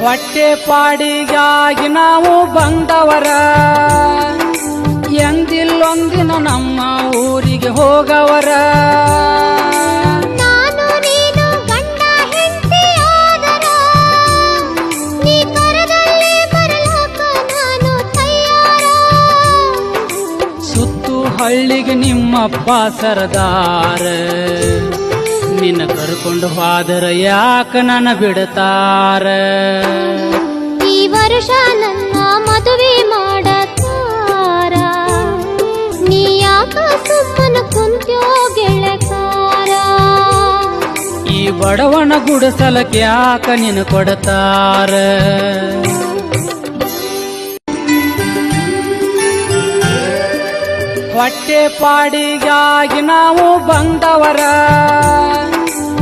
ಹೊಟ್ಟೆ ಪಾಡಿಗಾಗಿ ನಾವು ಬಂದವರ ಎಂದಿಲ್ಲೊಂದಿನ ನಮ್ಮ ಊರಿಗೆ ಹೋಗವರ. ನಾನು ನೀನು ಗಂಡ ಹೆಂಡತಿ ಆದರ ನೀ ಕರದಲ್ಲಿ ಬರಲಾಕ ನಾನು ತಯಾರ. ಸುತ್ತು ಹಳ್ಳಿಗೆ ನಿಮ್ಮಪ್ಪ ಸರದಾರ, ನಿನ್ನ ಕರ್ಕೊಂಡು ಹೋದರ ಯಾಕ ನನ್ನ ಬಿಡತಾರ. ಈ ವರ್ಷ ನನ್ನ ಮದುವೆ ಮಾಡತಾರ, ನೀ ಯಾಕ ಸುಮ್ಮನ ಕುಂತ್ಯೋ ಗೆಳತಾರ. ಈ ಬಡವನ ಗುಡಿಸಲಕ್ಕೆ ಯಾಕ ನಿನ್ನ ಕೊಡತಾರ. ಹೊಟ್ಟೆ ಪಾಡಿಗಾಗಿ ನಾವು ಬಂದವರ